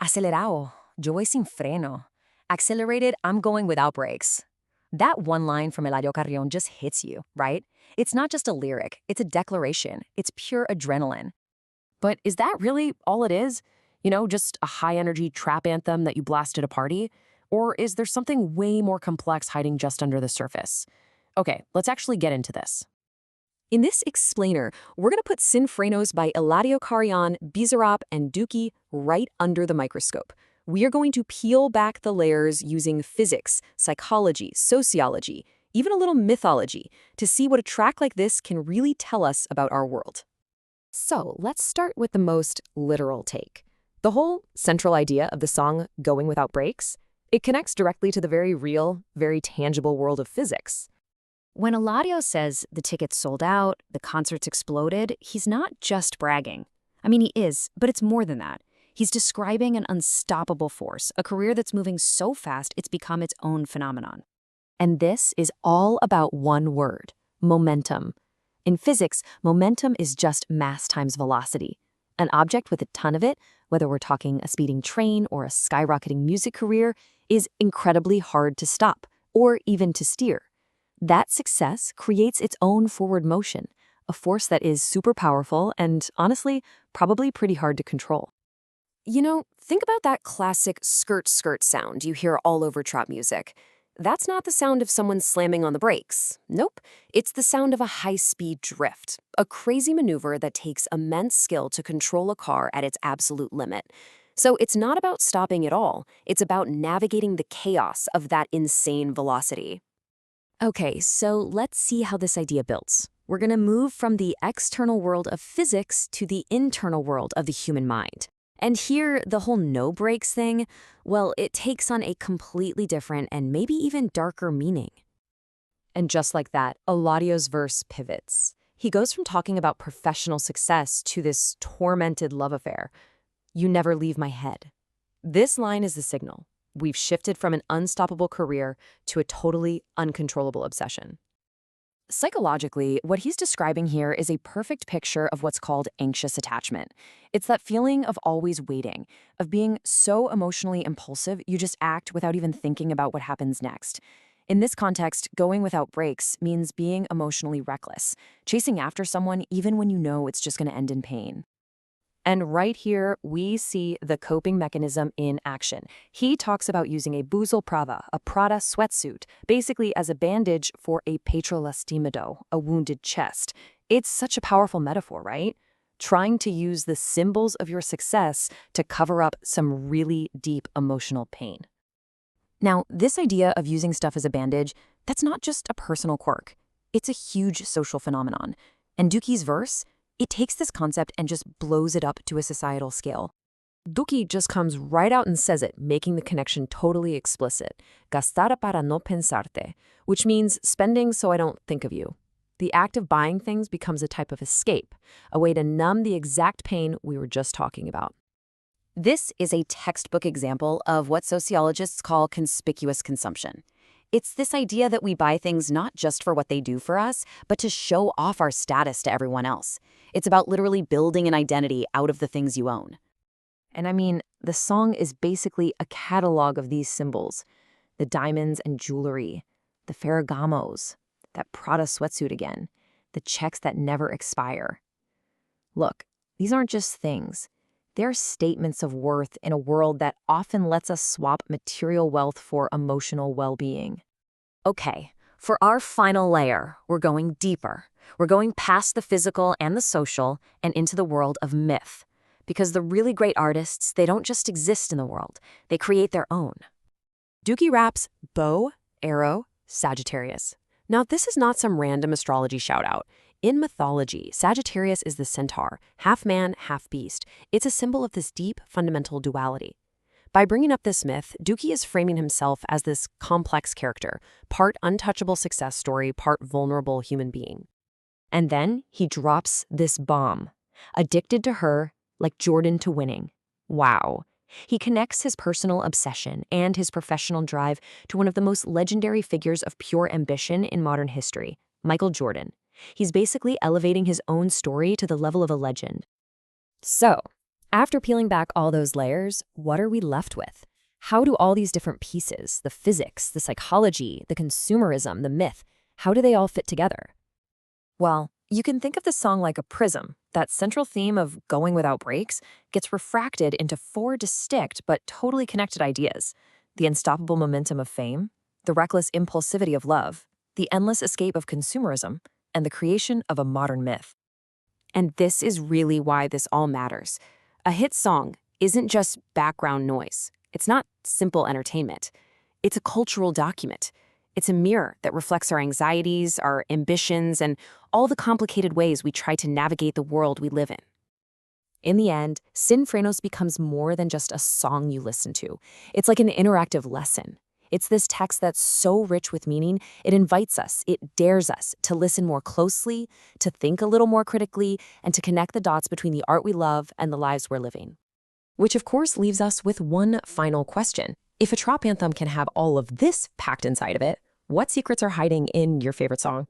Acelerado, yo voy sin freno. Accelerated, I'm going without brakes. That one line from Eladio Carrion just hits you, right? It's not just a lyric, it's a declaration. It's pure adrenaline. But is that really all it is? Just a high-energy trap anthem that you blast at a party? Or is there something way more complex hiding just under the surface? Okay, let's actually get into this. In this explainer, we're going to put Sin Frenos by Eladio Carrion, Bizarrap, and Dookie right under the microscope. We are going to peel back the layers using physics, psychology, sociology, even a little mythology, to see what a track like this can really tell us about our world. So let's start with the most literal take. The whole central idea of the song Going Without Brakes, it connects directly to the very real, very tangible world of physics. When Eladio says the tickets sold out, the concerts exploded, he's not just bragging. I mean, he is, but it's more than that. He's describing an unstoppable force, a career that's moving so fast it's become its own phenomenon. And this is all about one word: momentum. In physics, momentum is just mass times velocity. An object with a ton of it, whether we're talking a speeding train or a skyrocketing music career, is incredibly hard to stop, or even to steer. That success creates its own forward motion, a force that is super powerful and, honestly, probably pretty hard to control. Think about that classic skirt-skirt sound you hear all over trap music. That's not the sound of someone slamming on the brakes. Nope, it's the sound of a high-speed drift, a crazy maneuver that takes immense skill to control a car at its absolute limit. So it's not about stopping at all, it's about navigating the chaos of that insane velocity. Okay, so let's see how this idea builds. We're going to move from the external world of physics to the internal world of the human mind. And here, the whole no brakes thing, well, it takes on a completely different and maybe even darker meaning. And just like that, Eladio's verse pivots. He goes from talking about professional success to this tormented love affair. You never leave my head. This line is the signal. We've shifted from an unstoppable career to a totally uncontrollable obsession. Psychologically, what he's describing here is a perfect picture of what's called anxious attachment. It's that feeling of always waiting, of being so emotionally impulsive you just act without even thinking about what happens next. In this context, going without brakes means being emotionally reckless, chasing after someone even when you know it's just going to end in pain. And right here, we see the coping mechanism in action. He talks about using a buzo prava, a Prada sweatsuit, basically as a bandage for a petrolastimido, a wounded chest. It's such a powerful metaphor, right? Trying to use the symbols of your success to cover up some really deep emotional pain. Now, this idea of using stuff as a bandage, that's not just a personal quirk. It's a huge social phenomenon. And Dookie's verse, it takes this concept and just blows it up to a societal scale. Dookie just comes right out and says it, making the connection totally explicit. Gastar para no pensarte, which means spending so I don't think of you. The act of buying things becomes a type of escape, a way to numb the exact pain we were just talking about. This is a textbook example of what sociologists call conspicuous consumption. It's this idea that we buy things not just for what they do for us, but to show off our status to everyone else. It's about literally building an identity out of the things you own. And I mean, the song is basically a catalog of these symbols. The diamonds and jewelry, the Ferragamos, that Prada sweatsuit again, the checks that never expire. Look, these aren't just things. They're statements of worth in a world that often lets us swap material wealth for emotional well-being. Okay, for our final layer, we're going deeper. We're going past the physical and the social and into the world of myth. Because the really great artists, they don't just exist in the world, they create their own. Dookie raps bow, arrow, Sagittarius. Now, this is not some random astrology shout-out. In mythology, Sagittarius is the centaur, half man, half beast. It's a symbol of this deep, fundamental duality. By bringing up this myth, Dookie is framing himself as this complex character, part untouchable success story, part vulnerable human being. And then he drops this bomb. Addicted to her, like Jordan to winning. Wow. He connects his personal obsession and his professional drive to one of the most legendary figures of pure ambition in modern history, Michael Jordan. He's basically elevating his own story to the level of a legend. So, After peeling back all those layers, what are we left with? How do all these different pieces, the physics, the psychology, the consumerism, the myth, how do they all fit together? Well, you can think of the song like a prism. That central theme of going without breaks gets refracted into four distinct but totally connected ideas: the unstoppable momentum of fame, the reckless impulsivity of love, the endless escape of consumerism, and the creation of a modern myth. And this is really why this all matters. A hit song isn't just background noise. It's not simple entertainment. It's a cultural document. It's a mirror that reflects our anxieties, our ambitions, and all the complicated ways we try to navigate the world we live in. In the end, Sin Frenos becomes more than just a song you listen to. It's like an interactive lesson. It's this text that's so rich with meaning, it invites us, it dares us to listen more closely, to think a little more critically, and to connect the dots between the art we love and the lives we're living. Which of course leaves us with one final question. If a trop anthem can have all of this packed inside of it, what secrets are hiding in your favorite song?